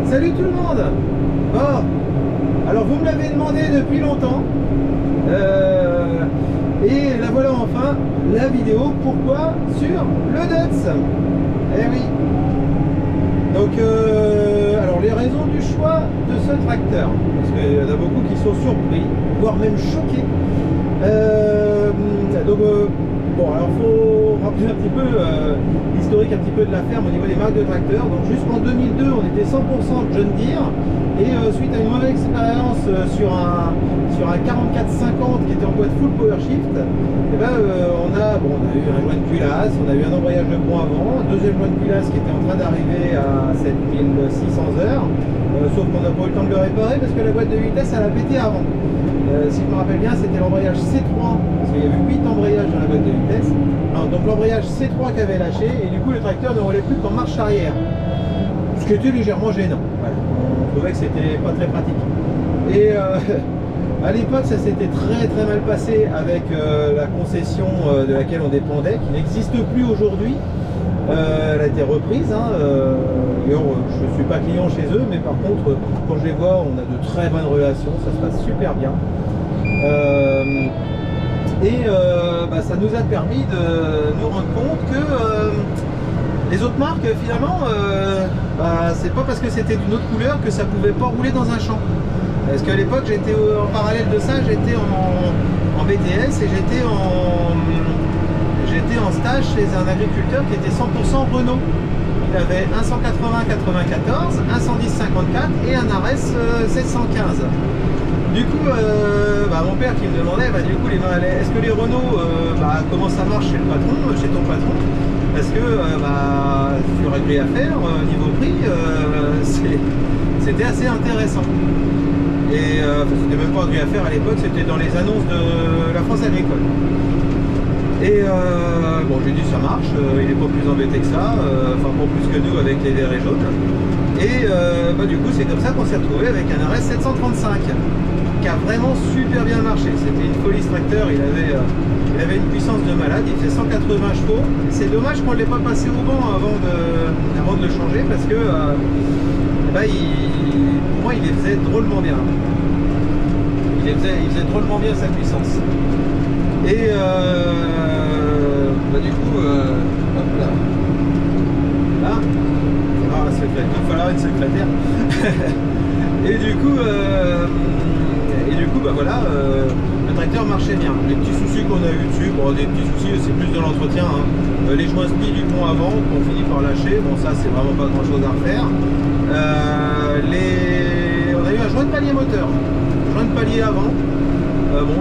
Salut tout le monde. Bon, alors vous me l'avez demandé depuis longtemps. Et la voilà enfin, la vidéo. Pourquoi? Sur le Dutz. Eh oui. Donc, alors les raisons du choix de ce tracteur. Parce qu'il y en a beaucoup qui sont surpris, voire même choqués. Bon, alors faut rappeler un petit peu l'historique un petit peu de la ferme au niveau des marques de tracteurs. Donc jusqu'en 2002, on était 100% John Deere. Et suite à une mauvaise expérience sur un 4450 qui était en boîte full power shift, et ben, on a eu un joint de culasse, on a eu un embrayage de pont avant, un deuxième joint de culasse qui était en train d'arriver à 7600 heures, sauf qu'on n'a pas eu le temps de le réparer parce que la boîte de vitesse elle a pété avant. Si je me rappelle bien, c'était l'embrayage C3, parce qu'il y avait 8 embrayages dans la boîte de vitesse. Alors, donc l'embrayage C3 qui avait lâché, et du coup le tracteur ne roulait plus qu'en marche arrière. Ce qui était légèrement gênant. Voilà. On trouvait que c'était pas très pratique. Et à l'époque, ça s'était très mal passé avec la concession de laquelle on dépendait, qui n'existe plus aujourd'hui. Elle a été reprise. Je ne suis pas client chez eux, mais par contre, quand je les vois, on a de très bonnes relations, ça se passe super bien. Ça nous a permis de nous rendre compte que les autres marques, finalement, c'est pas parce que c'était d'une autre couleur que ça pouvait pas rouler dans un champ. Parce qu'à l'époque, j'étais en parallèle de ça, j'étais en BTS et j'étais en stage chez un agriculteur qui était 100% Renault. Il avait un 180-94, un 110-54 et un Ares 715. Du coup, mon père qui me demandait, du coup, est-ce que les Renault, comment ça marche chez le patron, chez ton patron? Parce que sur Agri Affaires, niveau prix, c'était assez intéressant. Et c'était même pas Agri Affaires à l'époque, c'était dans les annonces de la France agricole. Et j'ai dit ça marche, il n'est pas plus embêté que ça, pas plus que nous avec les verts et jaunes. Et du coup c'est comme ça qu'on s'est retrouvé avec un RS 735 qui a vraiment super bien marché. C'était une folie ce tracteur, il avait une puissance de malade, il faisait 180 chevaux. C'est dommage qu'on ne l'ait pas passé au banc avant de le changer parce que pour moi il les faisait drôlement bien. Il faisait drôlement bien sa puissance. Et du coup, hop là, il va falloir une secrétaire. Et du coup, le tracteur marchait bien. Les petits soucis qu'on a eu dessus, des petits soucis, c'est plus de l'entretien. Les joints spi du pont avant qu'on finit par lâcher, ça c'est vraiment pas grand chose à refaire. On a eu un joint de palier moteur, joint de palier avant.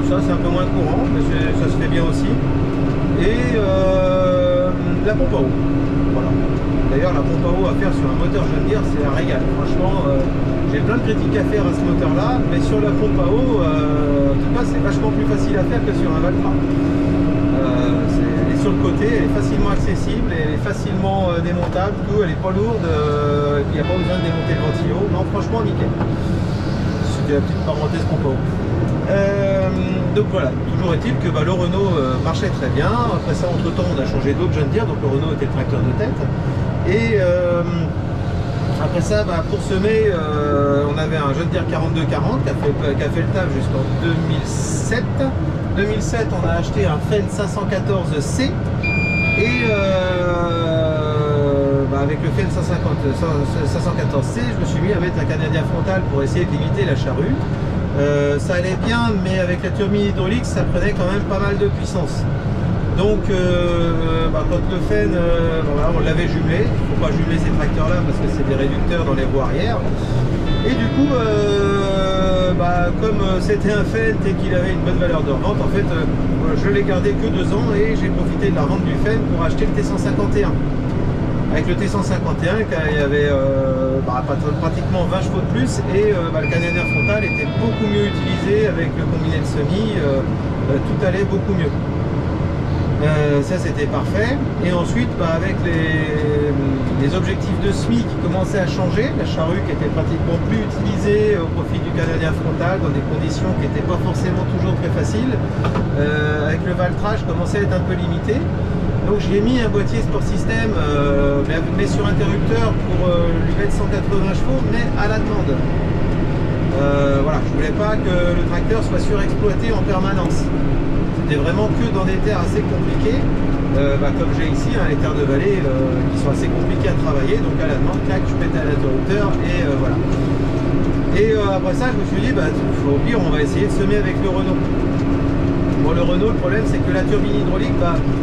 Ça c'est un peu moins courant, mais ça se fait bien aussi. Et la pompe à eau. Voilà. D'ailleurs la pompe à eau à faire sur un moteur John Deere, c'est un régal. Franchement, j'ai plein de critiques à faire à ce moteur là, mais sur la pompe à eau, en tout cas c'est vachement plus facile à faire que sur un Valtra. Elle est sur le côté, elle est facilement accessible, elle est facilement démontable, tout, elle est pas lourde, et puis il n'y a pas besoin de démonter le ventilo. Non, franchement nickel. C'était la petite parenthèse pompe à eau. Donc voilà, toujours est-il que le Renault marchait très bien. Après ça, entre temps, on a changé d'autres John Deere, donc le Renault était le tracteur de tête. Et après ça, pour semer, on avait un John Deere 4240 qui a fait le taf jusqu'en 2007. 2007, on a acheté un Fendt 514C et avec le Fendt 514C, je me suis mis à mettre un Canadien frontal pour essayer de limiter la charrue. Ça allait bien, mais avec la turbine hydraulique, ça prenait quand même pas mal de puissance. Donc, quand le Fendt, on l'avait jumelé. Il ne faut pas jumeler ces tracteurs-là parce que c'est des réducteurs dans les roues arrière. Et du coup, comme c'était un Fendt et qu'il avait une bonne valeur de revente, en fait, je l'ai gardé que 2 ans et j'ai profité de la revente du Fendt pour acheter le T151. Avec le T151, il y avait pratiquement 20 chevaux de plus et le Canadien frontal était beaucoup mieux utilisé avec le combiné de semi, tout allait beaucoup mieux. Ça c'était parfait. Et ensuite avec les objectifs de SMI qui commençaient à changer, la charrue qui était pratiquement plus utilisée au profit du Canadien frontal dans des conditions qui n'étaient pas forcément toujours très faciles, avec le Valtra je commençais à être un peu limité. Donc j'ai mis un boîtier Sport System mais sur interrupteur pour lui mettre 180 chevaux, mais à la demande. Voilà, je voulais pas que le tracteur soit surexploité en permanence. C'était vraiment que dans des terres assez compliquées, comme j'ai ici, hein, les terres de vallée qui sont assez compliquées à travailler, donc à la demande, clac, je mettais à l'interrupteur et voilà. Et après ça, je me suis dit, au pire, on va essayer de semer avec le Renault. Bon, le Renault, le problème, c'est que la turbine hydraulique,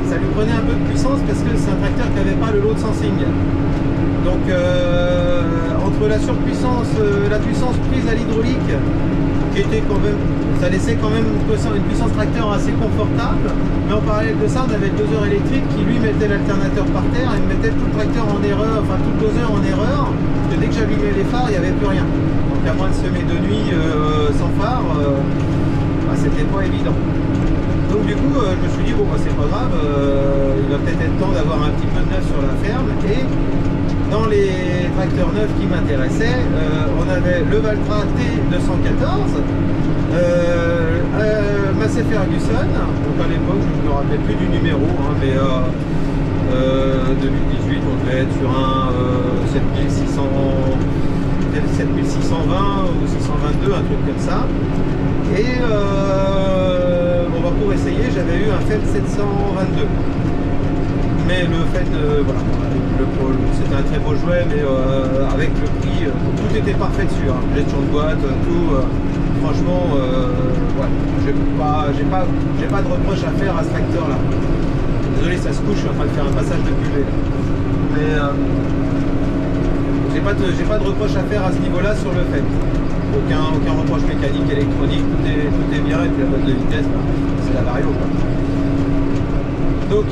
ça lui prenait un peu de puissance parce que c'est un tracteur qui n'avait pas le load sensing. Donc, entre la surpuissance, la puissance prise à l'hydraulique, qui était quand même, ça laissait quand même une puissance tracteur assez confortable, mais en parallèle de ça, on avait le doseur électrique qui lui mettait l'alternateur par terre et mettait tout le tracteur en erreur, enfin tout le doseur en erreur, parce que dès que j'allumais les phares, il n'y avait plus rien. Donc à moins de semer de nuit sans phare, c'était pas évident. Donc du coup, je me suis dit, bon, c'est pas grave, il va peut-être être temps d'avoir un petit peu de neuf sur la ferme. Et dans les tracteurs neufs qui m'intéressaient, on avait le Valtra T214, Massey Ferguson, donc à l'époque, je ne me rappelle plus du numéro, hein, mais 2018, on devait être sur un 7620 ou 622, un truc comme ça. Et pour essayer, j'avais eu un FED 722. Mais le FED, voilà, c'était un très beau jouet, mais avec le prix, tout était parfait dessus. Hein. Gestion de boîte, tout. Franchement, ouais, j'ai pas de reproche à faire à ce tracteur-là. Désolé, ça se couche, je suis en train de faire un passage de cuvée. Mais j'ai pas de reproche à faire à ce niveau-là sur le FED. Aucun reproche mécanique, électronique, tout est bien, et puis la boîte de vitesse, c'est la Vario, quoi. Donc,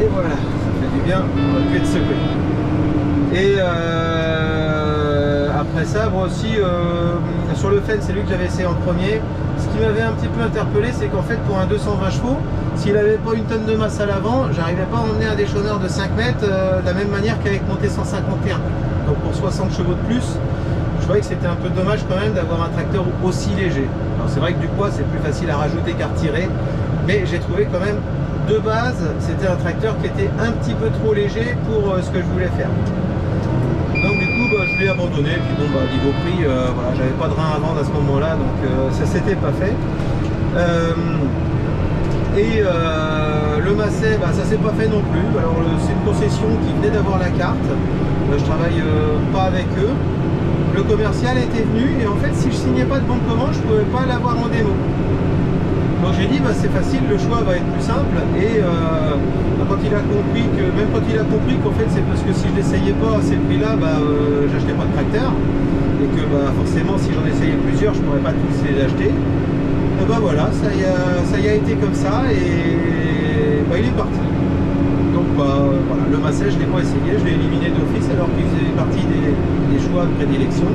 et voilà, ça fait du bien, on va plus être secoué. Et après ça, moi aussi, sur le FED, c'est lui que j'avais essayé en premier. Ce qui m'avait un petit peu interpellé, c'est qu'en fait, pour un 220 chevaux, s'il n'avait pas une tonne de masse à l'avant, j'arrivais pas à emmener un déchonneur de 5 mètres de la même manière qu'avec mon T151. Donc pour 60 chevaux de plus, je trouvais que c'était un peu dommage quand même d'avoir un tracteur aussi léger. Alors c'est vrai que du poids c'est plus facile à rajouter qu'à retirer, mais j'ai trouvé quand même de base c'était un tracteur qui était un petit peu trop léger pour ce que je voulais faire. Donc du coup je l'ai abandonné, puis bon niveau prix, voilà, j'avais pas de rein à vendre à ce moment-là, donc ça s'était pas fait. Le Massey, ça s'est pas fait non plus. Alors c'est une concession qui venait d'avoir la carte. Je travaille pas avec eux. Le commercial était venu et en fait si je signais pas de bon de commande, je pouvais pas l'avoir en démo. Donc j'ai dit c'est facile, le choix va être plus simple. Et quand il a compris que, même quand il a compris qu'en fait c'est parce que si je l'essayais pas à ces prix-là, j'achetais pas de tracteur. Et que forcément si j'en essayais plusieurs, je pourrais pas tous les acheter. Et voilà, ça y a été comme ça et il est parti. Donc voilà, le Massey je l'ai pas essayé, je l'ai éliminé d'office alors qu'il faisait partie des choix de prédilection.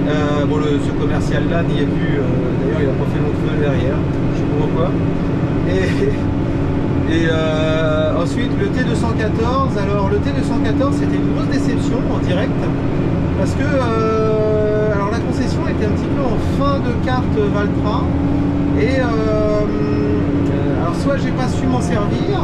Ce commercial là n'y est plus, d'ailleurs il a pas fait long feu derrière, je sais pas pourquoi. Et ensuite le T214, alors le T214 c'était une grosse déception en direct parce que alors la concession était un petit peu en fin de carte Valtra et alors soit j'ai pas su m'en servir,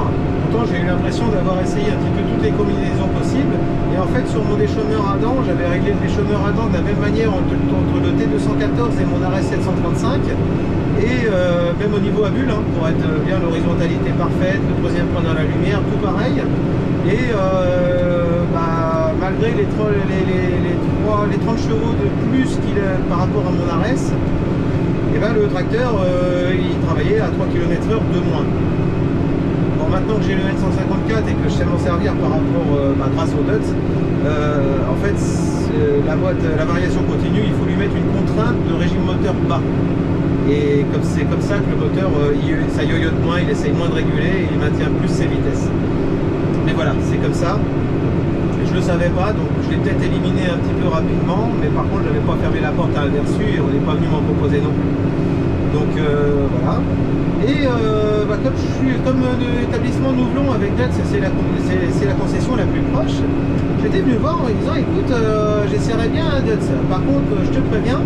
pourtant j'ai eu l'impression d'avoir essayé un petit peu toutes les combinaisons possibles et en fait sur mon déchonneur à dents, j'avais réglé le déchonneur à dents de la même manière entre le T214 et mon RS 735 et même au niveau à bulle, hein, pour être bien l'horizontalité parfaite, le troisième point dans la lumière, tout pareil. Et malgré les 30 chevaux de plus qu'il a par rapport à mon RS, et le tracteur il travaillait à 3 km/h de moins. Bon, maintenant que j'ai le N154 et que je sais m'en servir par rapport grâce au DUTS, en fait la variation continue, il faut lui mettre une contrainte de régime moteur bas. Et c'est comme ça que le moteur ça yoyote moins, il essaye moins de réguler et il maintient plus ses vitesses. Mais voilà, c'est comme ça. Je le savais pas, donc je l'ai peut-être éliminé un petit peu rapidement, mais par contre je n'avais pas fermé la porte à l'inversu et on n'est pas venu m'en proposer non plus. Donc voilà. Et comme l'établissement Nouvelon avec DUTS, c'est la concession la plus proche, j'étais venu voir en lui disant écoute, j'essaierai bien un DUTS. Par contre, je te préviens,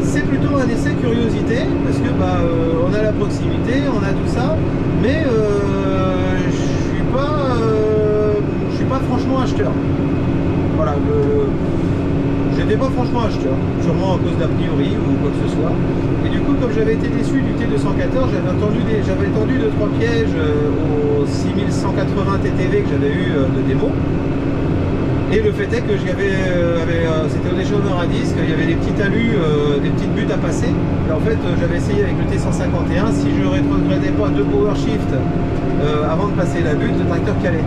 C'est plutôt un essai curiosité parce que on a la proximité, on a tout ça, mais je suis pas franchement acheteur. Voilà, j'étais pas franchement acheteur, sûrement à cause d'a priori ou quoi que ce soit. Et du coup, comme j'avais été déçu du T214, j'avais tendu 2-3 pièges au 6180 TTV que j'avais eu de démo. Et le fait est que c'était au déchauffeur à disque, il y avait des petits talus, des petites buttes à passer. Et en fait, j'avais essayé avec le T151, si je ne rétrogradais pas 2 power shift avant de passer la butte, le tracteur calait.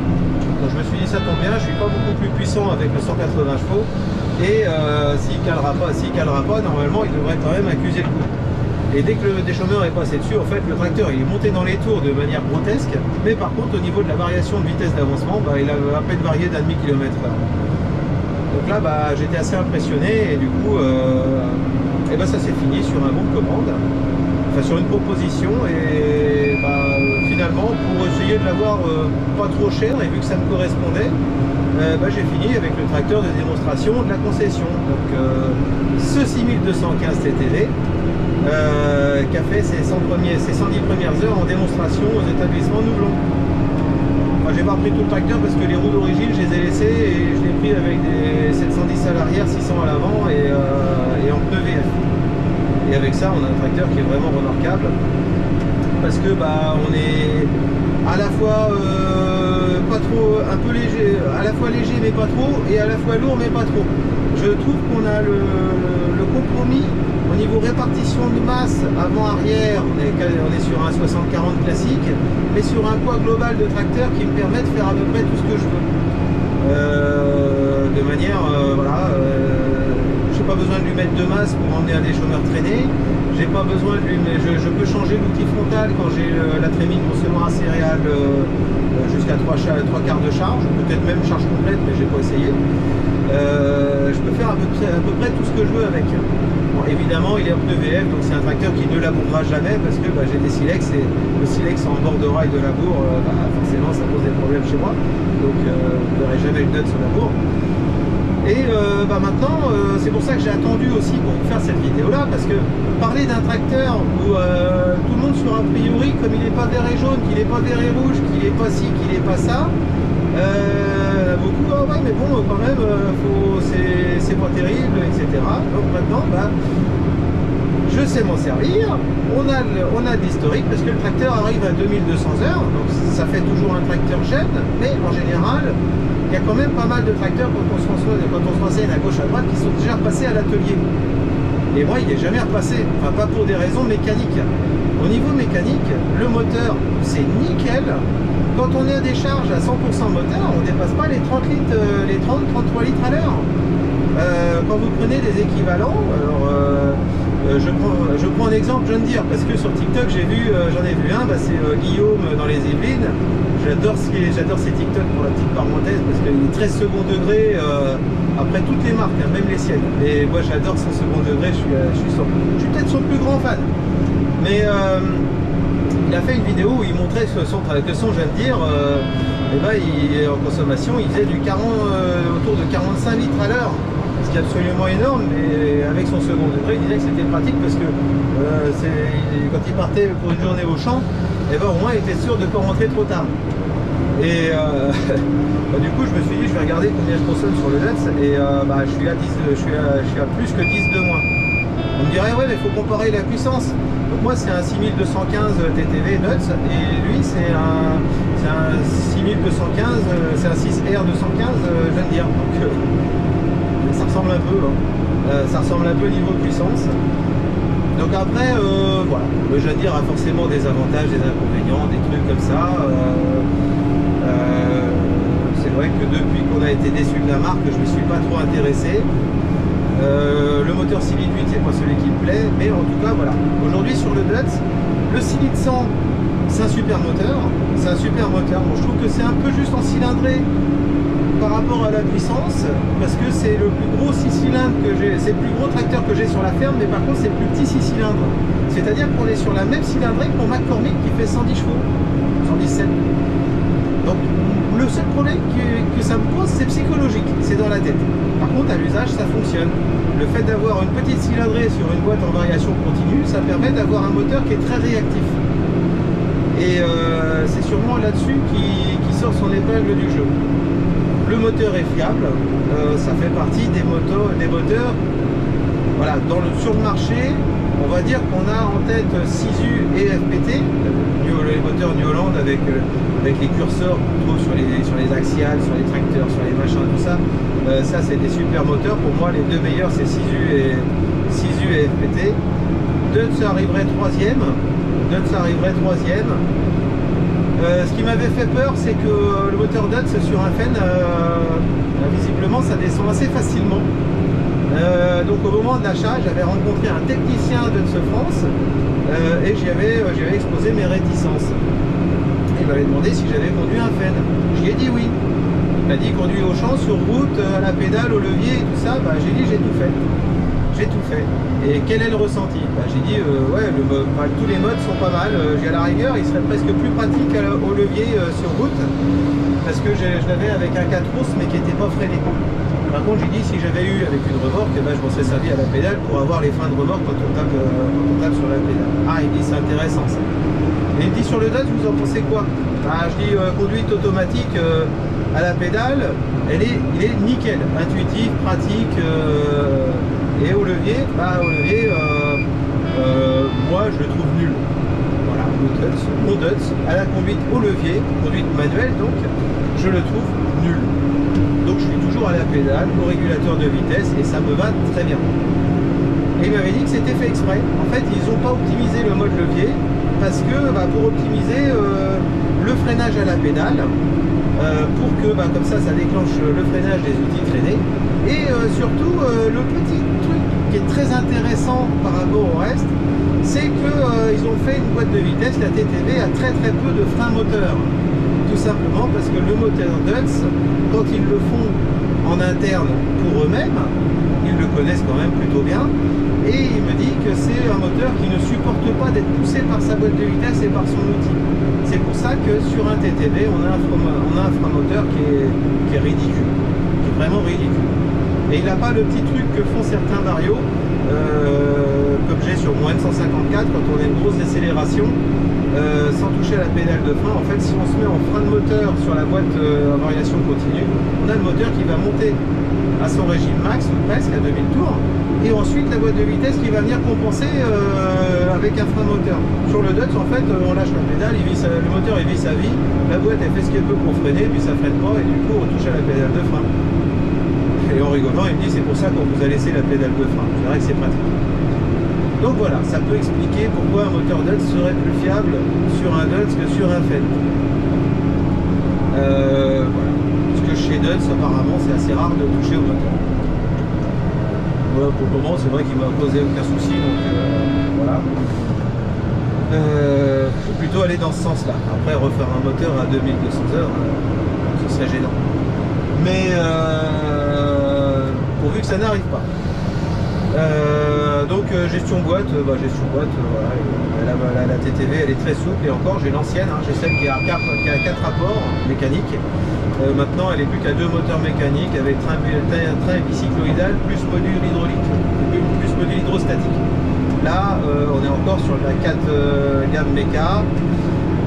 Donc je me suis dit ça tombe bien, je suis pas beaucoup plus puissant avec le 180 chevaux. Et s'il calera pas, normalement il devrait quand même accuser le coup. Et dès que le déchauffeur est passé dessus, en fait le tracteur il est monté dans les tours de manière grotesque, mais par contre au niveau de la variation de vitesse d'avancement, il a à peine varié d'1/2 km/h. Donc là j'étais assez impressionné et du coup ça s'est fini sur un bon de commande, enfin sur une proposition et finalement pour essayer de l'avoir pas trop cher et vu que ça me correspondait, j'ai fini avec le tracteur de démonstration de la concession. Donc ce 6215 TTV qui a fait ses 110 premières heures en démonstration aux établissements Nouvelon. Moi j'ai pas repris tout le tracteur parce que les roues d'origine je les ai laissées et je l'ai pris avec des 710 à l'arrière, 600 à l'avant et en pneu VF. Et avec ça on a un tracteur qui est vraiment remarquable parce que on est à la fois pas trop, un peu léger, à la fois léger mais pas trop et à la fois lourd mais pas trop. Je trouve qu'on a le compromis au niveau répartition de masse avant-arrière, on est sur un 60-40 classique, mais sur un poids global de tracteur qui me permet de faire à peu près tout ce que je veux. De manière, j'ai pas besoin de lui mettre de masse pour emmener un déchauffeur traîné, j'ai pas besoin de lui, mais je peux changer l'outil frontal quand j'ai la trémie de mon semoir à céréales jusqu'à 3 quarts de charge, peut-être même charge complète, mais j'ai pas essayé. Je peux faire à peu près tout ce que je veux avec. Bon, évidemment, il est en pneu VF, donc c'est un tracteur qui ne labourera jamais parce que j'ai des silex et le silex en bord de rail de labour, forcément ça pose des problèmes chez moi. Donc vous ne verrez jamais le nut sur labour. Et maintenant, c'est pour ça que j'ai attendu aussi pour faire cette vidéo-là, parce que parler d'un tracteur où tout le monde sur a priori, comme il n'est pas vert et jaune, qu'il n'est pas vert et rouge, qu'il n'est pas ci, qu'il n'est pas ça, beaucoup, ouais, mais bon, quand même, c'est pas terrible, etc. Donc maintenant, je sais m'en servir. On a de l'historique parce que le tracteur arrive à 2200 heures, donc ça fait toujours un tracteur jeune, mais en général, il y a quand même pas mal de tracteurs quand on se renseigne à gauche à droite qui sont déjà repassés à l'atelier. Et moi, il n'est jamais repassé, enfin pas pour des raisons mécaniques. Au niveau mécanique, le moteur, c'est nickel. Quand on est à des charges à 100% moteur, on ne dépasse pas les 30 litres, les 30-33 litres à l'heure. Quand vous prenez des équivalents, alors je prends un exemple John Deere, parce que sur TikTok j'en ai vu un, c'est Guillaume dans les Yvelines. J'adore ces TikTok pour la petite parenthèse, parce qu'il est 13 second degré après toutes les marques, même les siennes. Et moi j'adore son second degré, je suis peut-être son plus grand fan. Mais il a fait une vidéo où il montrait que son John Deere, en consommation, il faisait autour de 45 litres à l'heure. Ce qui est absolument énorme, mais avec son second degré, il disait que c'était pratique parce que quand il partait pour une journée au champ, au moins il était sûr de ne pas rentrer trop tard. Et du coup, je me suis dit, je vais regarder combien je consomme sur le NUTS, et je suis à plus que 10 de moins. On me dirait, ouais, mais il faut comparer la puissance. Donc moi, c'est un 6215 TTV NUTS, et lui, c'est un 6215, c'est un 6R 215 John Deere. Donc, ça ressemble un peu, ça ressemble un peu niveau puissance. Donc après, voilà, le John Deere a forcément des avantages, des inconvénients, des trucs comme ça. C'est vrai que depuis qu'on a été déçu de la marque, je ne me suis pas trop intéressé. Le moteur 6 litres 8, c'est pas celui qui me plaît, mais en tout cas, voilà. Aujourd'hui sur le NUTS, le 6 litres 100, c'est un super moteur. C'est un super moteur. Bon, je trouve que c'est un peu juste en cylindrée par rapport à la puissance, parce que c'est le plus gros 6 cylindres que j'ai, c'est le plus gros tracteur que j'ai sur la ferme, mais par contre c'est le plus petit 6 cylindres. C'est-à-dire qu'on est sur la même cylindrée que mon McCormick qui fait 110 chevaux, 117. Donc le seul problème que ça me pose, c'est psychologique, c'est dans la tête. Par contre à l'usage ça fonctionne. Le fait d'avoir une petite cylindrée sur une boîte en variation continue, ça permet d'avoir un moteur qui est très réactif. Et c'est sûrement là-dessus qui sort son épingle du jeu. Le moteur est fiable, ça fait partie des moteurs voilà, sur le marché. On va dire qu'on a en tête Sisu et FPT, les moteurs New Holland avec les curseurs qu'on trouve sur les axiales, sur les tracteurs, sur les machins, tout ça. Ça c'est des super moteurs. Pour moi les deux meilleurs c'est Sisu et FPT. Dutz arriverait troisième. Ce qui m'avait fait peur, c'est que le moteur Dutz sur un Fenn, visiblement ça descend assez facilement. Donc au moment de l'achat, j'avais rencontré un technicien Dutz France et j'avais exposé mes réticences. Il m'avait demandé si j'avais conduit un Fenn. J'y ai dit oui. Il m'a dit conduit au champ, sur route, à la pédale, au levier et tout ça. Bah, j'ai dit j'ai tout fait. J'ai tout fait. Et quel est le ressenti? Bah, j'ai dit ouais, tous les modes sont pas mal. À la rigueur, il serait presque plus pratique au levier sur route parce que je l'avais avec un 4 pouces mais qui n'était pas freiné. Par contre, j'ai dit si j'avais eu avec une remorque, bah, je m'en serais servi à la pédale pour avoir les freins de remorque quand on tape sur la pédale. Ah, il dit c'est intéressant ça. Et il dit sur le Dutz, vous en pensez quoi? Bah, je dis conduite automatique à la pédale, il est nickel, intuitif, pratique. Et au levier, moi je le trouve nul. Voilà, mon Dutz à la conduite au levier, conduite manuelle donc, je le trouve nul. Donc je suis toujours à la pédale, au régulateur de vitesse et ça me va très bien. Et il m'avait dit que c'était fait exprès. En fait, ils n'ont pas optimisé le mode levier parce que pour optimiser le freinage à la pédale, pour que comme ça déclenche le freinage des outils traînés. Et surtout, le petit truc qui est très intéressant par rapport au reste, c'est qu'ils ont fait une boîte de vitesse, la TTV a très peu de frein moteur. Tout simplement parce que le moteur Dutz, quand ils le font en interne pour eux-mêmes, ils le connaissent quand même plutôt bien, et il me dit que c'est un moteur qui ne supporte pas d'être poussé par sa boîte de vitesse et par son outil. C'est pour ça que sur un TTV, on a un frein moteur qui est ridicule, qui est vraiment ridicule. Et il n'a pas le petit truc que font certains varios, comme j'ai sur mon N154, quand on a une grosse décélération, sans toucher à la pédale de frein. En fait, si on se met en frein de moteur sur la boîte à variation continue, on a le moteur qui va monter à son régime max, ou presque à 2000 tours, et ensuite la boîte de vitesse qui va venir compenser avec un frein moteur. Sur le Dutz, en fait, on lâche la pédale, le moteur il vit sa vie, la boîte elle fait ce qu'elle peut pour freiner, puis ça freine pas, et du coup on touche à la pédale de frein. Et en rigolant, il me dit c'est pour ça qu'on vous a laissé la pédale de frein. C'est vrai que c'est pratique. Donc voilà, ça peut expliquer pourquoi un moteur Dutz serait plus fiable sur un Dutz que sur un Fenn. Voilà. Parce que chez Dutz, apparemment, c'est assez rare de toucher au moteur. Voilà, pour le moment, c'est vrai qu'il m'a posé aucun souci, donc voilà. Je vais plutôt aller dans ce sens-là. Après, refaire un moteur à 2200 heures, ce serait gênant. Mais pourvu que ça n'arrive pas. Donc gestion boîte, voilà, la TTV elle est très souple, et encore j'ai l'ancienne, j'ai celle qui a 4 rapports mécaniques. Maintenant elle est plus qu'à 2 moteurs mécaniques avec train bicycloïdal plus module hydraulique, plus module hydrostatique. Là on est encore sur la 4 gamme méca.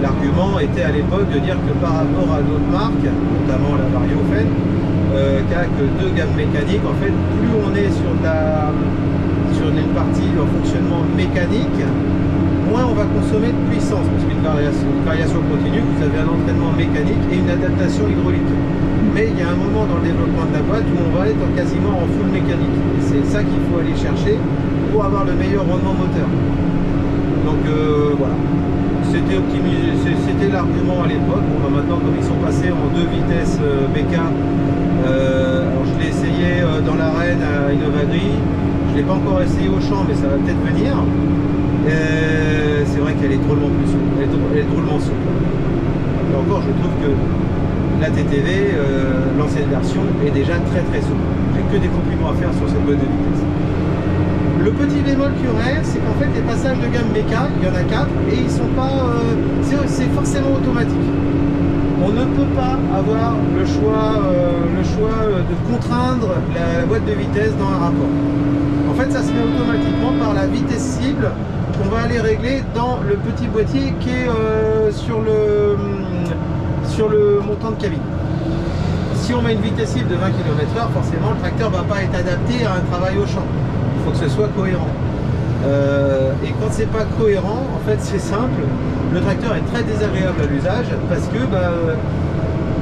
L'argument était à l'époque de dire que par rapport à d'autres marques, notamment la Vario Fenn, qui a que 2 gammes mécaniques, en fait plus on est sur une partie en fonctionnement mécanique, moins on va consommer de puissance, parce qu'une variation continue, vous avez un entraînement mécanique et une adaptation hydraulique. Mais il y a un moment dans le développement de la boîte où on va être quasiment en full mécanique. Et c'est ça qu'il faut aller chercher pour avoir le meilleur rendement moteur. Donc voilà. C'était optimisé, c'était l'argument à l'époque. Bon, maintenant, comme ils sont passés en 2 vitesses BK, alors je l'ai essayé dans l'arène à Innovagri. Je ne l'ai pas encore essayé au champ, mais ça va peut-être venir. C'est vrai qu'elle est drôlement plus souple. Elle est drôlement souple. Et encore, je trouve que la TTV, l'ancienne version, est déjà très souple. J'ai que des compliments à faire sur cette boîte de vitesse. Le petit bémol qu'il y aurait, c'est qu'en fait les passages de gamme BK, il y en a 4 et ils sont pas, c'est forcément automatique. On ne peut pas avoir le choix de contraindre la boîte de vitesse dans un rapport. En fait, ça se fait automatiquement par la vitesse cible qu'on va aller régler dans le petit boîtier qui est sur le montant de cabine. Si on met une vitesse cible de 20 km/h, forcément le tracteur ne va pas être adapté à un travail au champ. Il faut que ce soit cohérent. Et quand c'est pas cohérent, en fait c'est simple, le tracteur est très désagréable à l'usage parce que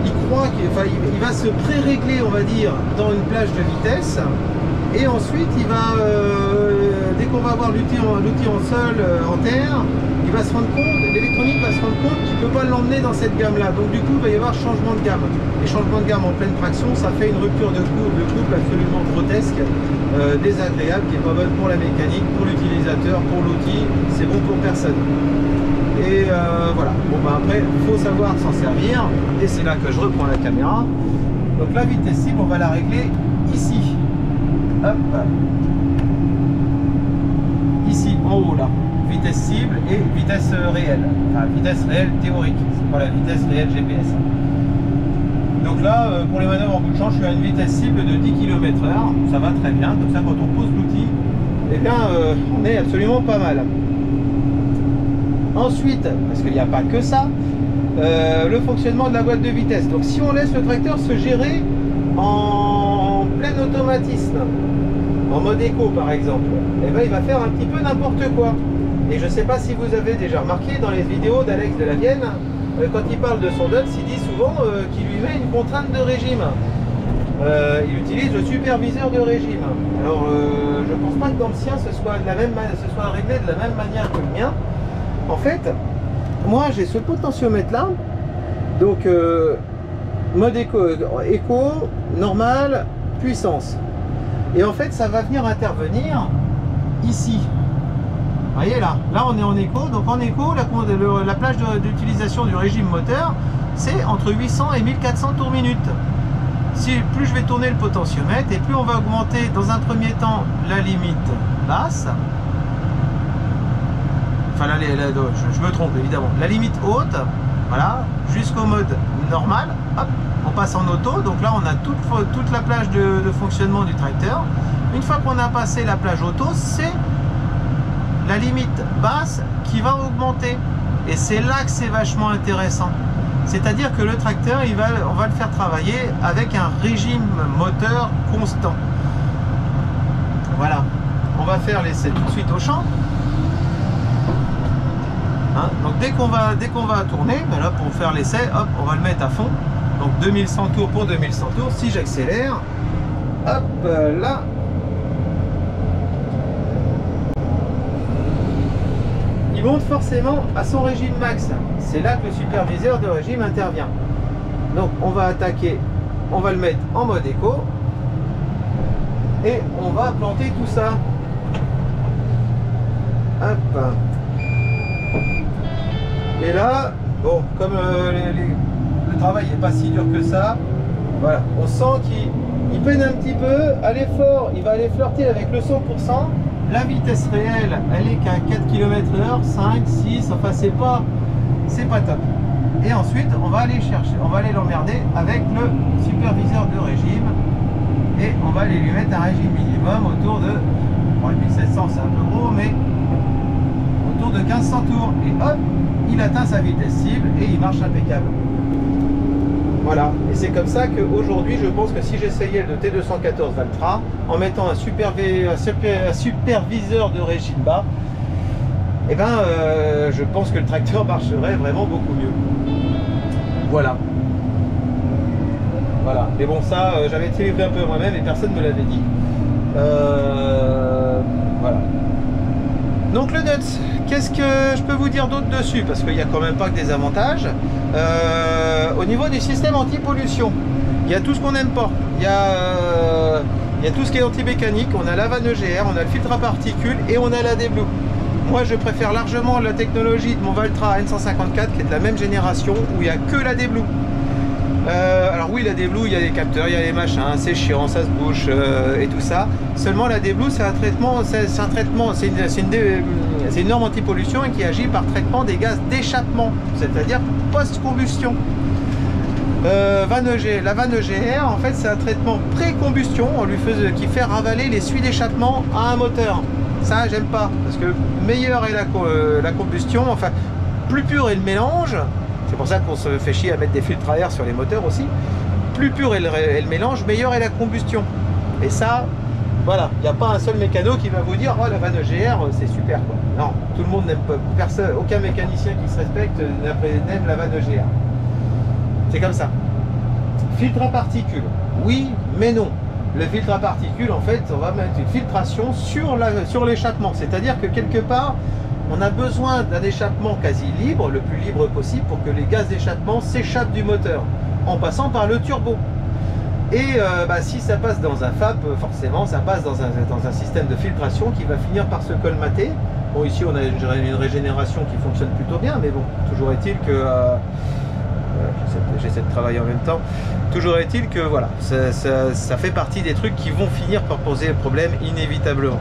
il croit qu'il va se pré-régler, on va dire, dans une plage de vitesse, et ensuite il va, dès qu'on va avoir l'outil en sol, en terre, il va se rendre compte, l'électronique va se rendre compte qu'il ne peut pas l'emmener dans cette gamme-là. Donc du coup, il va y avoir changement de gamme. Et changement de gamme en pleine traction, ça fait une rupture de couple absolument grotesque, désagréable, qui n'est pas bonne pour la mécanique, pour l'utilisateur, pour l'outil, c'est bon pour personne. Et voilà. Bon, après, il faut savoir s'en servir, et c'est là que je reprends la caméra. Donc la vitesse cible, on va la régler ici. Hop. Ici, en haut là. Vitesse cible et vitesse réelle, enfin vitesse réelle théorique, c'est pas la vitesse réelle GPS. Donc là, pour les manœuvres en bout de champ, je suis à une vitesse cible de 10 km/h, ça va très bien, comme ça quand on pose l'outil, eh bien on est absolument pas mal. Ensuite, parce qu'il n'y a pas que ça, le fonctionnement de la boîte de vitesse. Donc si on laisse le tracteur se gérer en plein automatisme, en mode éco par exemple, eh ben, il va faire un petit peu n'importe quoi. Et je ne sais pas si vous avez déjà remarqué dans les vidéos d'Alex de la Vienne, quand il parle de son DOTS, il dit souvent qu'il lui met une contrainte de régime. Il utilise le superviseur de régime. Alors je ne pense pas que dans le sien ce soit réglé de la même manière que le mien. En fait, moi j'ai ce potentiomètre là, donc mode éco, normal, puissance. Et en fait ça va venir intervenir ici. Vous voyez là on est en éco, donc en éco la plage d'utilisation du régime moteur c'est entre 800 et 1400 tours minute. Plus je vais tourner le potentiomètre et plus on va augmenter dans un premier temps la limite basse, enfin je me trompe évidemment, la limite haute, voilà, jusqu'au mode normal, hop, on passe en auto, donc là on a toute la plage de fonctionnement du tracteur. Une fois qu'on a passé la plage auto, c'est la limite basse qui va augmenter, et c'est là que c'est vachement intéressant. C'est-à-dire que le tracteur, on va le faire travailler avec un régime moteur constant. Voilà, on va faire l'essai tout de suite au champ. Hein, donc dès qu'on va tourner, ben là pour faire l'essai, hop, on va le mettre à fond. Donc 2100 tours pour 2100 tours. Si j'accélère, hop là. Monte forcément à son régime max. C'est là que le superviseur de régime intervient. Donc on va attaquer, on va le mettre en mode éco et on va planter tout ça. Hop. Et là, bon, comme le travail n'est pas si dur que ça, voilà, on sent qu'il peine un petit peu. À l'effort, il va aller flirter avec le 100%. La vitesse réelle, elle est qu'à 4 km/h, 5, 6, enfin c'est pas top. Et ensuite, on va aller l'emmerder avec le superviseur de régime et on va aller lui mettre un régime minimum autour de, bon, 1700 c'est un peu gros, mais autour de 1500 tours. Et hop, il atteint sa vitesse cible et il marche impeccable. Voilà, et c'est comme ça qu'aujourd'hui, je pense que si j'essayais le T214 Valtra, en mettant un superviseur de régime bas, eh ben, je pense que le tracteur marcherait vraiment beaucoup mieux. Voilà. Voilà, mais bon, ça, j'avais téléphé un peu moi-même et personne ne me l'avait dit. Voilà. Donc le DOTS, qu'est-ce que je peux vous dire d'autre dessus? Parce qu'il n'y a quand même pas que des avantages. Au niveau du système anti-pollution, il y a tout ce qu'on n'aime pas. Il y a tout ce qui est anti-mécanique. On a la vanne EGR, on a le filtre à particules et on a la D-Blue. Moi, je préfère largement la technologie de mon Valtra N154 qui est de la même génération où il n'y a que la D-Blue. Alors oui, la D-Blue, il y a des capteurs, il y a des machins, c'est chiant, ça se bouche et tout ça. Seulement la D-Blue, c'est un traitement, c'est une norme anti-pollution qui agit par traitement des gaz d'échappement, c'est-à-dire post-combustion. La vanne EGR, en fait, c'est un traitement pré-combustion qui fait ravaler les suies d'échappement à un moteur. Ça, j'aime pas, parce que meilleure est la combustion, enfin, plus pur est le mélange. C'est pour ça qu'on se fait chier à mettre des filtres à air sur les moteurs aussi. Plus pur est le mélange, meilleure est la combustion. Et ça, voilà, il n'y a pas un seul mécano qui va vous dire oh la vanne EGR c'est super quoi. Non, tout le monde n'aime pas, personne, aucun mécanicien qui se respecte n'aime la vanne EGR. C'est comme ça. Filtre à particules, oui mais non. Le filtre à particules, en fait, on va mettre une filtration sur l'échappement. C'est-à-dire que quelque part, on a besoin d'un échappement quasi libre, le plus libre possible, pour que les gaz d'échappement s'échappent du moteur, en passant par le turbo. Et si ça passe dans un FAP, forcément, ça passe dans un système de filtration qui va finir par se colmater. Bon, ici, on a une régénération qui fonctionne plutôt bien, mais bon, toujours est-il que... j'essaie de travailler en même temps. Toujours est-il que voilà, ça fait partie des trucs qui vont finir par poser problème inévitablement.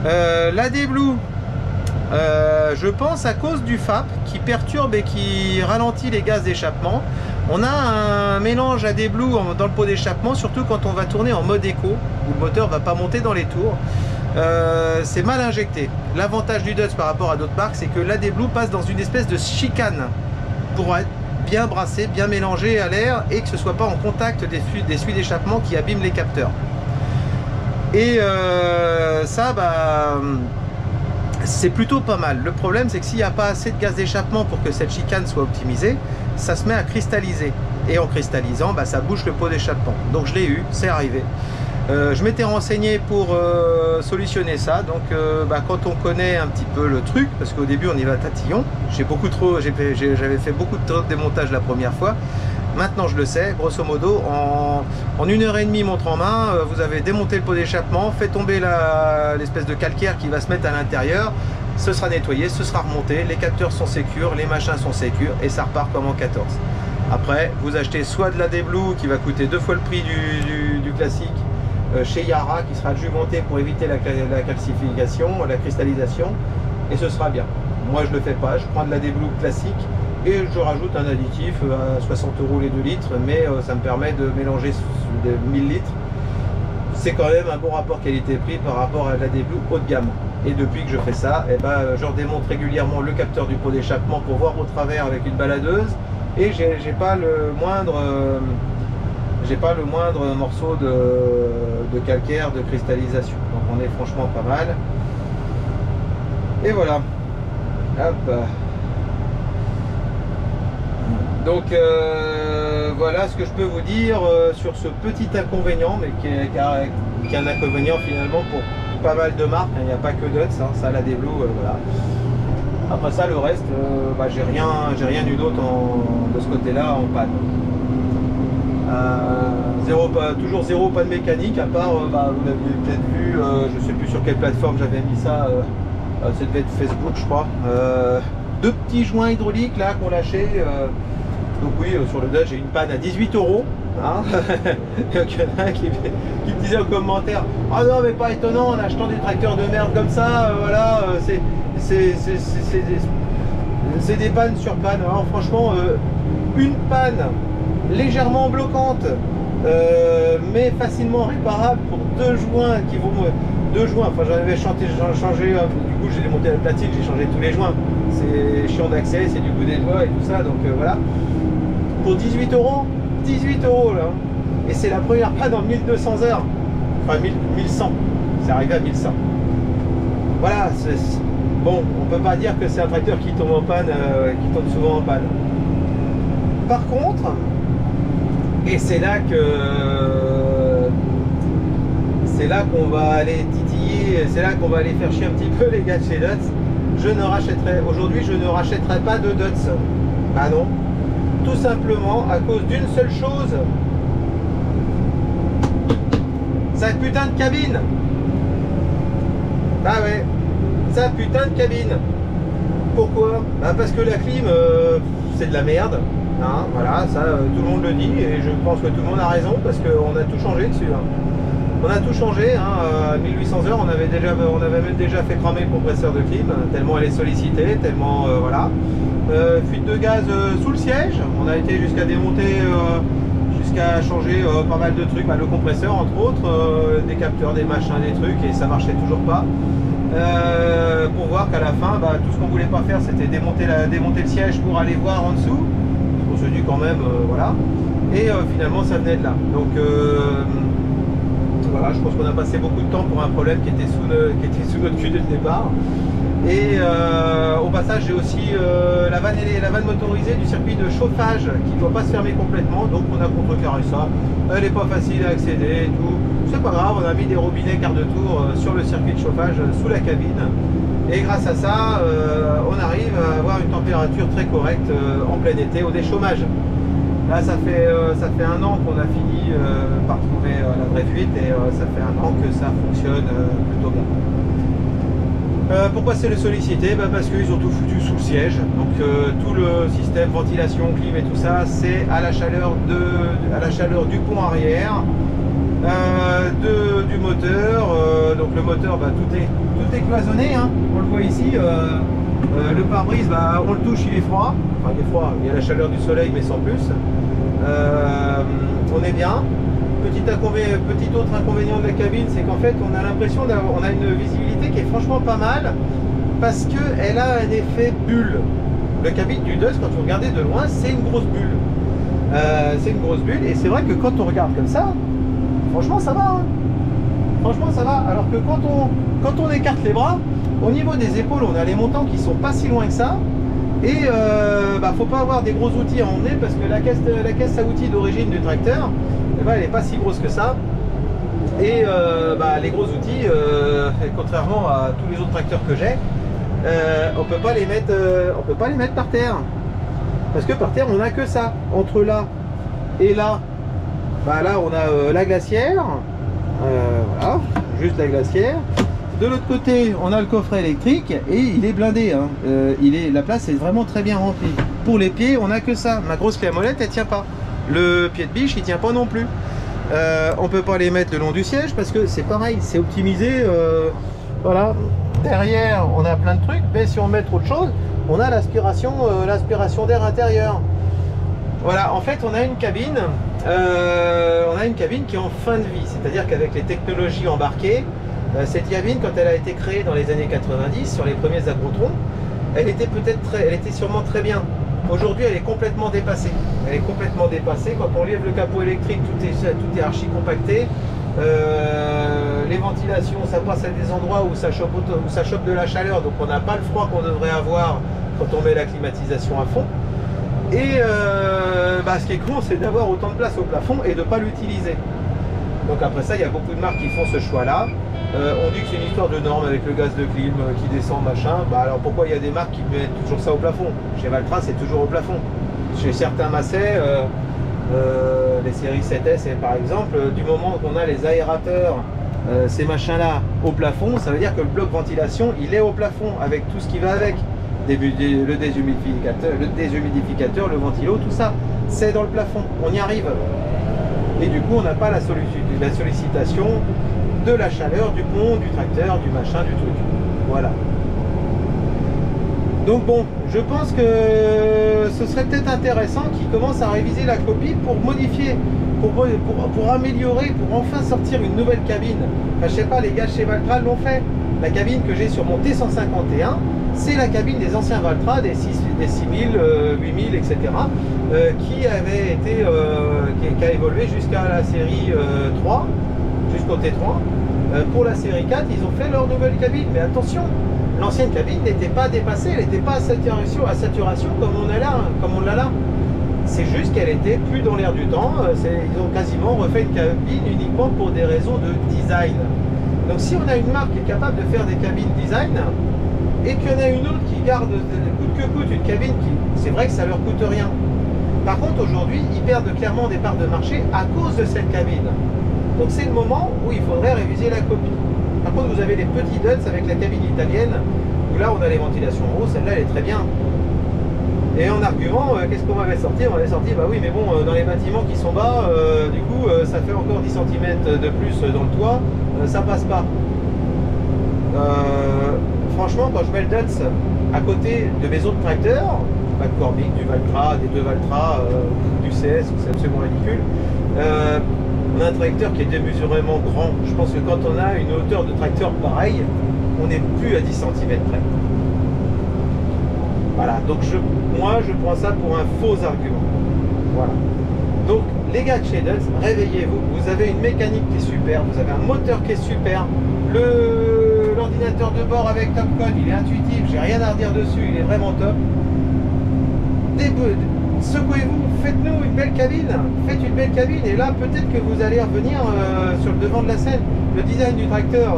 L'AD Blue, je pense à cause du FAP qui perturbe et qui ralentit les gaz d'échappement. On a un mélange AD Blue dans le pot d'échappement, surtout quand on va tourner en mode éco, où le moteur va pas monter dans les tours. C'est mal injecté. L'avantage du Dutz par rapport à d'autres marques, c'est que l'AD Blue passe dans une espèce de chicane pour être bien brassé, bien mélangé à l'air et que ce soit pas en contact des suies d'échappement qui abîment les capteurs. Et ça, c'est plutôt pas mal. Le problème, c'est que s'il n'y a pas assez de gaz d'échappement pour que cette chicane soit optimisée, ça se met à cristalliser. Et en cristallisant, ça bouche le pot d'échappement. Donc je l'ai eu, c'est arrivé. Je m'étais renseigné pour solutionner ça. Donc quand on connaît un petit peu le truc, parce qu'au début on y va tatillon, j'avais fait beaucoup de démontage la première fois. Maintenant je le sais, grosso modo, en 1h30 montre en main, vous avez démonté le pot d'échappement, fait tomber l'espèce de calcaire qui va se mettre à l'intérieur, ce sera nettoyé, ce sera remonté, les capteurs sont sécures, les machins sont sécures et ça repart comme en 14. Après, vous achetez soit de l'AD Blue qui va coûter 2 fois le prix du classique, chez Yara qui sera adjuvanté pour éviter la calcification, la cristallisation, et ce sera bien. Moi je le fais pas, je prends de l'AD Blue classique et je rajoute un additif à 60 € les 2 litres, mais ça me permet de mélanger de 1000 litres. C'est quand même un bon rapport qualité-prix par rapport à l'AD Blue haut de gamme. Et depuis que je fais ça, je redémonte régulièrement le capteur du pot d'échappement pour voir au travers avec une baladeuse, et j'ai pas le moindre morceau de calcaire, de cristallisation. Donc on est franchement pas mal. Et voilà. Hop. Donc voilà ce que je peux vous dire sur ce petit inconvénient, mais qui est un inconvénient finalement pour pas mal de marques. Il n'y a pas que Dutz, ça l'AD Blue, voilà. Après ça, le reste, j'ai rien eu d'autre de ce côté-là en panne. Toujours zéro panne mécanique, à part, vous l'aviez peut-être vu, je sais plus sur quelle plateforme j'avais mis ça, ça devait être Facebook je crois. 2 petits joints hydrauliques là qu'on lâchait. Donc oui, sur le Dutch j'ai une panne à 18 €. Hein. Il y en a un qui me disait en commentaire « Ah non mais pas étonnant en achetant des tracteurs de merde comme ça, voilà, c'est des pannes sur panne. » Alors franchement, une panne légèrement bloquante, mais facilement réparable pour 2 joints qui vont... 2 joints, enfin j'avais changé, du coup j'ai démonté la platine, j'ai changé tous les joints. C'est chiant d'accès, c'est du bout des doigts et tout ça, donc voilà. Pour 18 €, 18 € là. Et c'est la première panne en 1200 heures. Enfin 1100, c'est arrivé à 1100. Voilà, bon, on peut pas dire que c'est un tracteur qui tombe en panne, qui tombe souvent en panne. Par contre, et c'est là qu'on va aller titiller, c'est là qu'on va aller faire chier un petit peu les gars de chez Dutz. Aujourd'hui je ne rachèterai pas de Dutz. Ah non, tout simplement à cause d'une seule chose, sa putain de cabine. Bah ouais, sa putain de cabine. Pourquoi? Parce que la clim, c'est de la merde. Hein, voilà, ça tout le monde le dit et je pense que tout le monde a raison parce qu'on a tout changé dessus. Hein. On a tout changé, à 1800 heures, on avait même déjà fait cramer le compresseur de clim, tellement elle est sollicitée, tellement voilà. Fuite de gaz sous le siège, on a été jusqu'à démonter, jusqu'à changer pas mal de trucs, le compresseur entre autres, des capteurs, des machins, des trucs, et ça marchait toujours pas. Pour voir qu'à la fin, tout ce qu'on voulait pas faire, c'était démonter le siège pour aller voir en dessous. On se dit quand même, voilà. Et finalement, ça venait de là. Donc voilà, je pense qu'on a passé beaucoup de temps pour un problème qui était sous notre cul dès le départ. Et au passage, j'ai aussi la vanne motorisée du circuit de chauffage qui ne doit pas se fermer complètement, donc on a contrecarré ça. Elle n'est pas facile à accéder et tout. C'est pas grave, on a mis des robinets quart de tour sur le circuit de chauffage sous la cabine. Et grâce à ça, on arrive à avoir une température très correcte en plein été au déchômage. Là, ça fait 1 an qu'on a fini par trouver la vraie fuite, et ça fait 1 an que ça fonctionne plutôt bien. Pourquoi c'est le sollicité? Parce qu'ils ont tout foutu sous le siège. Donc tout le système ventilation, clim et tout ça, c'est à la chaleur du pont arrière, du moteur. Donc le moteur, tout est cloisonné, hein. On le voit ici. Le pare-brise, on le touche, il est froid. Enfin, il est froid, il y a la chaleur du soleil, mais sans plus. On est bien. Petit autre inconvénient de la cabine, c'est qu'en fait on a l'impression on a une visibilité qui est franchement pas mal, parce qu'elle a un effet bulle. La cabine du Dust, quand vous regardez de loin, c'est une grosse bulle. C'est une grosse bulle, et c'est vrai que quand on regarde comme ça, franchement ça va, hein. Franchement ça va, alors que quand on écarte les bras, au niveau des épaules, on a les montants qui sont pas si loin que ça. Et faut pas avoir des gros outils à emmener, parce que la caisse à outils d'origine du tracteur, elle n'est pas si grosse que ça. Et les gros outils, contrairement à tous les autres tracteurs que j'ai, on peut pas les mettre par terre, parce que par terre on n'a que ça. Entre là et là, là on a la glacière, voilà, juste la glacière. De l'autre côté, on a le coffret électrique, et il est blindé, hein. La place est vraiment très bien remplie. Pour les pieds, on n'a que ça. Ma grosse clé à molette, elle tient pas. Le pied de biche, il tient pas non plus. On peut pas les mettre le long du siège, parce que c'est pareil, c'est optimisé. Voilà. Derrière, on a plein de trucs, mais si on met autre chose, on a l'aspiration d'air intérieur. Voilà. En fait, on a une cabine qui est en fin de vie. C'est-à-dire qu'avec les technologies embarquées, cette cabine, quand elle a été créée dans les années 90 sur les premiers Agrotrons, elle était sûrement très bien. Aujourd'hui, elle est complètement dépassée. Elle est complètement dépassée. Quand on lève le capot électrique, tout est archi compacté. Les ventilations, ça passe à des endroits où ça chope de la chaleur, donc on n'a pas le froid qu'on devrait avoir quand on met la climatisation à fond. Et ce qui est con, c'est d'avoir autant de place au plafond et de ne pas l'utiliser. Donc après ça, il y a beaucoup de marques qui font ce choix-là. On dit que c'est une histoire de normes avec le gaz de clim qui descend, machin. Alors pourquoi il y a des marques qui mettent toujours ça au plafond? Chez Valtra, c'est toujours au plafond. Chez certains Massey, les séries 7S par exemple, du moment qu'on a les aérateurs, ces machins-là au plafond, ça veut dire que le bloc ventilation, il est au plafond avec tout ce qui va avec. Le déshumidificateur, le ventilo, tout ça, c'est dans le plafond. On y arrive. Et du coup, on n'a pas la sollicitation de la chaleur du pont, du tracteur, du machin, du truc. Voilà. Donc bon, je pense que ce serait peut-être intéressant qu'ils commencent à réviser la copie pour modifier, pour améliorer, pour enfin sortir une nouvelle cabine. Enfin, je sais pas, les gars chez Valtra l'ont fait. La cabine que j'ai sur mon T151, c'est la cabine des anciens Valtra, des 6000, 8000, etc. Qui avait été, qui a évolué jusqu'à la série 3, jusqu'au T3. Pour la série 4, ils ont fait leur nouvelle cabine. Mais attention, l'ancienne cabine n'était pas dépassée, elle n'était pas à saturation comme on l'a là. C'est juste qu'elle était plus dans l'air du temps. Ils ont quasiment refait une cabine uniquement pour des raisons de design. Donc si on a une marque qui est capable de faire des cabines design, et qu'il y en a une autre qui garde coûte que coûte une cabine qui, c'est vrai que ça leur coûte rien. Par contre aujourd'hui, ils perdent clairement des parts de marché à cause de cette cabine. Donc c'est le moment où il faudrait réviser la copie. Par contre, vous avez les petits Dutz avec la cabine italienne, où là on a les ventilations en haut, celle-là elle est très bien. Et en argument, qu'est-ce qu'on m'avait sorti? On m'avait sorti, bah oui, mais bon, dans les bâtiments qui sont bas, du coup, ça fait encore 10 cm de plus dans le toit, ça passe pas. Franchement, quand je mets le Dutz à côté de mes autres tracteurs, McCormick, du Valtra, des deux Valtra, du CS, c'est absolument ridicule. On a un tracteur qui est démesurément grand. Je pense que quand on a une hauteur de tracteur pareille, on n'est plus à 10 cm près. Voilà, donc moi je prends ça pour un faux argument. Voilà. Donc les gars de chez Dutz, réveillez-vous. Vous avez une mécanique qui est super, vous avez un moteur qui est super, l'ordinateur de bord avec Topcon, il est intuitif, j'ai rien à redire dessus, il est vraiment top. Secouez-vous, faites-nous une belle cabine, faites une belle cabine et là peut-être que vous allez revenir sur le devant de la scène. Le design du tracteur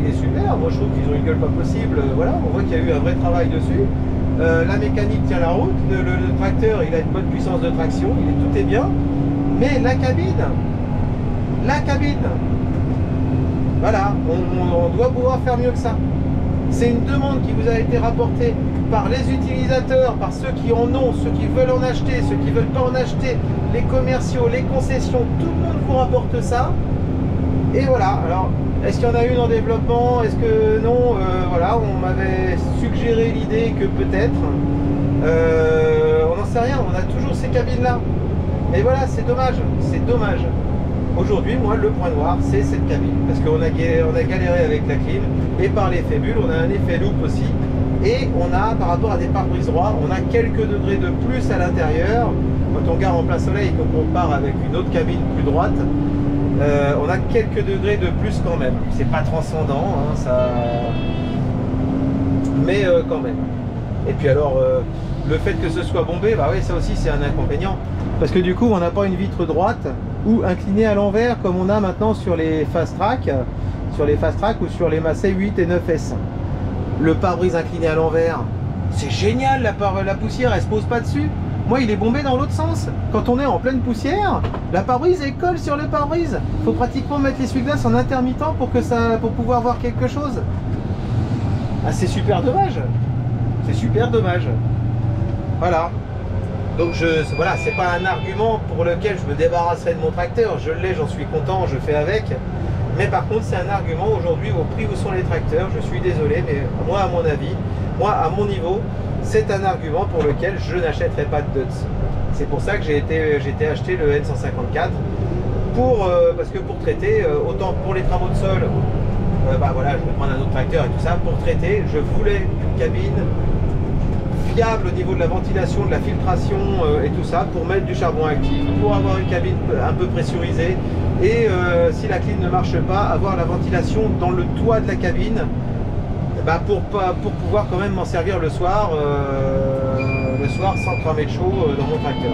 il est super, moi je trouve qu'ils ont une gueule pas possible, voilà, on voit qu'il y a eu un vrai travail dessus. La mécanique tient la route, le tracteur il a une bonne puissance de traction, tout est bien, mais la cabine, voilà, on doit pouvoir faire mieux que ça. C'est une demande qui vous a été rapportée par les utilisateurs, par ceux qui en ont, ceux qui veulent en acheter, ceux qui ne veulent pas en acheter, les commerciaux, les concessions, tout le monde vous rapporte ça. Et voilà, alors, est-ce qu'il y en a une en développement? Est-ce que non? Voilà, on m'avait suggéré l'idée que peut-être. On n'en sait rien, on a toujours ces cabines-là. Mais voilà, c'est dommage, c'est dommage. Aujourd'hui, moi, le point noir, c'est cette cabine. Parce qu'on a galéré avec la clim, et par l'effet bulle, on a un effet loupe aussi. Et on a, par rapport à des pare-brise droits, on a quelques degrés de plus à l'intérieur. Quand on gare en plein soleil et qu'on compare avec une autre cabine plus droite, on a quelques degrés de plus quand même. C'est pas transcendant, hein, ça... mais quand même. Et puis alors, le fait que ce soit bombé, bah oui, ça aussi c'est un inconvénient. Parce que du coup, on n'a pas une vitre droite ou inclinée à l'envers comme on a maintenant sur les fast track, ou sur les Massey 8 et 9S. Le pare-brise incliné à l'envers, c'est génial, la poussière elle se pose pas dessus. Moi il est bombé dans l'autre sens. Quand on est en pleine poussière, la pare-brise elle colle sur le pare-brise. Faut pratiquement mettre l'essuie-glace en intermittent pour pouvoir voir quelque chose. Ah, c'est super dommage. C'est super dommage. Voilà. Donc voilà, c'est pas un argument pour lequel je me débarrasserai de mon tracteur. Je l'ai, j'en suis content, je fais avec. Mais par contre, c'est un argument aujourd'hui au prix où sont les tracteurs. Je suis désolé, mais moi, à mon avis, moi, à mon niveau, c'est un argument pour lequel je n'achèterai pas de Dutz. C'est pour ça que j'ai été acheter le N154 parce que pour traiter, autant pour les travaux de sol, bah voilà, je vais prendre un autre tracteur et tout ça. Pour traiter, je voulais une cabine fiable au niveau de la ventilation, de la filtration et tout ça, pour mettre du charbon actif, pour avoir une cabine un peu pressurisée et si la clim ne marche pas, avoir la ventilation dans le toit de la cabine, bah pour pouvoir quand même m'en servir le soir sans cramer de chaud dans mon tracteur.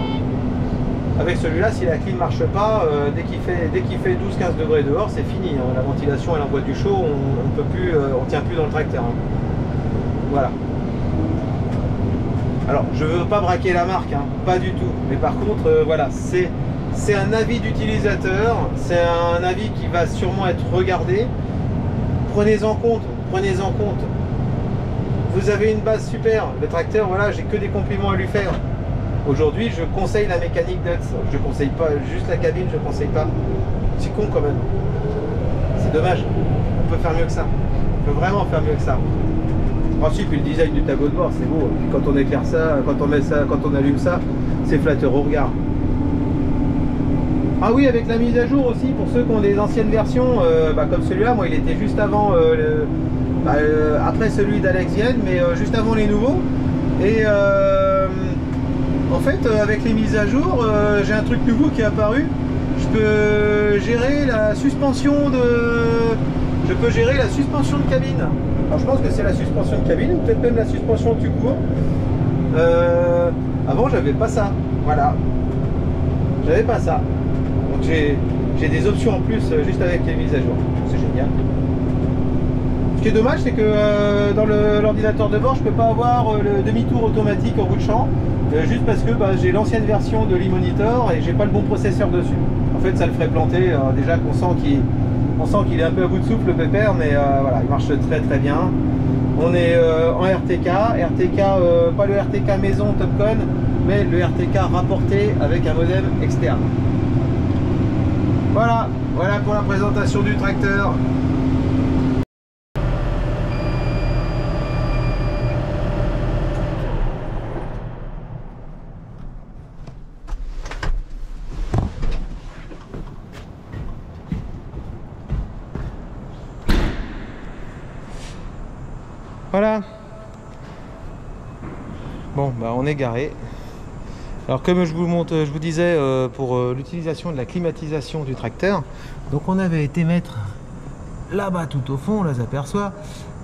Avec celui-là, si la clim ne marche pas, dès qu'il fait 12-15 degrés dehors, c'est fini, hein. La ventilation elle envoie du chaud, on tient plus dans le tracteur, hein. Voilà. Alors, je ne veux pas braquer la marque, hein, pas du tout. Mais par contre, voilà, c'est un avis d'utilisateur, c'est un avis qui va sûrement être regardé. Prenez-en compte, prenez-en compte. Vous avez une base super, le tracteur, voilà, j'ai que des compliments à lui faire. Aujourd'hui, je conseille la mécanique Dutz. Je ne conseille pas juste la cabine, je ne conseille pas. C'est con quand même. C'est dommage. On peut faire mieux que ça. On peut vraiment faire mieux que ça. Ensuite, puis le design du tableau de bord, c'est beau. Puis quand on éclaire ça, quand on met ça, quand on allume ça, c'est flatteur au regard. Ah oui, avec la mise à jour aussi, pour ceux qui ont des anciennes versions, comme celui-là, moi il était juste avant, après celui d'Alex Yen, mais juste avant les nouveaux. Et en fait, avec les mises à jour, j'ai un truc nouveau qui est apparu. Je peux gérer la suspension de cabine. Alors je pense que c'est la suspension de cabine, ou peut-être même la suspension tout court. Avant j'avais pas ça, voilà. J'avais pas ça. Donc j'ai des options en plus juste avec les mises à jour. C'est génial. Ce qui est dommage, c'est que dans l'ordinateur de bord, je peux pas avoir le demi-tour automatique au bout de champ, juste parce que j'ai l'ancienne version de l'e-monitor et j'ai pas le bon processeur dessus. En fait, ça le ferait planter. Déjà qu'on sent qu'il est un peu à bout de souffle, le pépère, mais voilà, il marche très très bien. On est en RTK, pas le RTK maison Topcon, mais le RTK rapporté avec un modem externe. Voilà pour la présentation du tracteur. Voilà. Bon, bah on est garé. Alors comme je vous disais, pour l'utilisation de la climatisation du tracteur, donc on avait été mettre là-bas tout au fond, là s'aperçoit,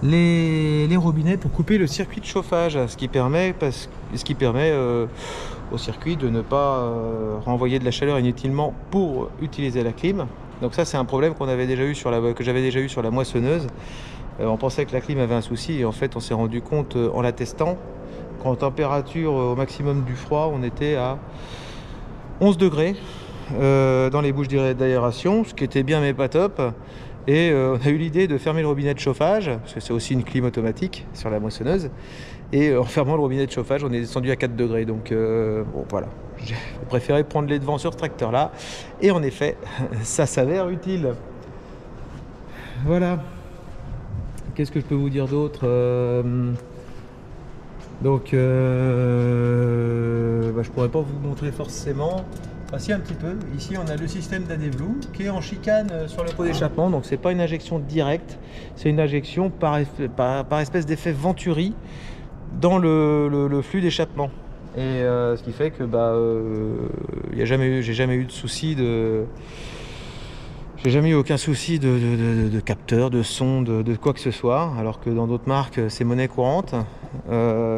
les robinets pour couper le circuit de chauffage, ce qui permet au circuit de ne pas renvoyer de la chaleur inutilement pour utiliser la clim. Donc ça c'est un problème que j'avais déjà eu sur la moissonneuse. On pensait que la clim avait un souci et en fait on s'est rendu compte en la testant qu'en température au maximum du froid on était à 11 degrés dans les bouches d'aération, ce qui était bien mais pas top. Et on a eu l'idée de fermer le robinet de chauffage, parce que c'est aussi une clim automatique sur la moissonneuse. Et en fermant le robinet de chauffage, on est descendu à 4 degrés. Donc bon, voilà, j'ai préféré prendre les devants sur ce tracteur-là. Et en effet, ça s'avère utile. Voilà. Qu'est-ce que je peux vous dire d'autre Donc, je pourrais pas vous montrer forcément. Ah si, un petit peu. Ici on a le système d'AD-Blue qui est en chicane sur le pot d'échappement, donc c'est pas une injection directe, c'est une injection par espèce d'effet Venturi dans le flux d'échappement. Et ce qui fait que j'ai jamais eu de souci j'ai jamais eu aucun souci de capteur, de son, de quoi que ce soit, alors que dans d'autres marques c'est monnaie courante.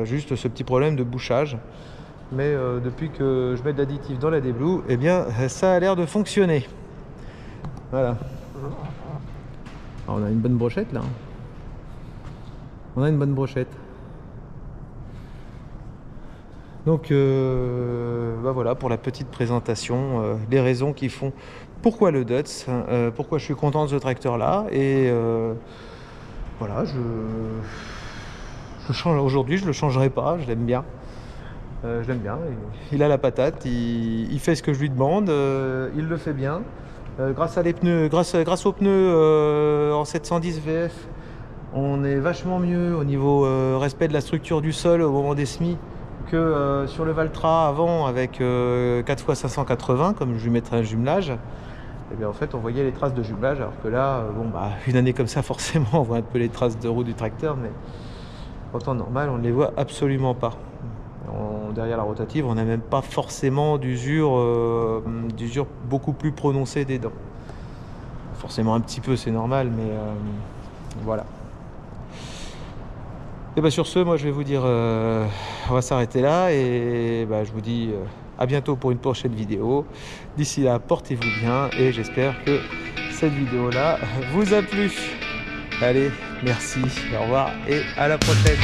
Juste ce petit problème de bouchage. Mais depuis que je mets de l'additif dans la AD-Blue, eh bien ça a l'air de fonctionner. Voilà. Alors, on a une bonne brochette là. On a une bonne brochette. Donc voilà pour la petite présentation, les raisons qui font pourquoi le Dutz, pourquoi je suis content de ce tracteur là. Et voilà, aujourd'hui je le changerai pas, je l'aime bien. Je l'aime bien, il a la patate, il fait ce que je lui demande, il le fait bien. Grâce aux pneus en 710 VF, on est vachement mieux au niveau respect de la structure du sol au moment des semis que sur le Valtra avant avec 4x580, comme je lui mettrais un jumelage. Et bien en fait on voyait les traces de jumelage, alors que là, une année comme ça forcément on voit un peu les traces de roue du tracteur, mais en temps normal on ne les voit absolument pas. Derrière la rotative, on n'a même pas forcément d'usure beaucoup plus prononcée des dents. Forcément un petit peu, c'est normal, mais voilà. Et bien sur ce, moi je vais vous dire, on va s'arrêter là et je vous dis à bientôt pour une prochaine vidéo. D'ici là, portez-vous bien et j'espère que cette vidéo-là vous a plu. Allez, merci, au revoir et à la prochaine.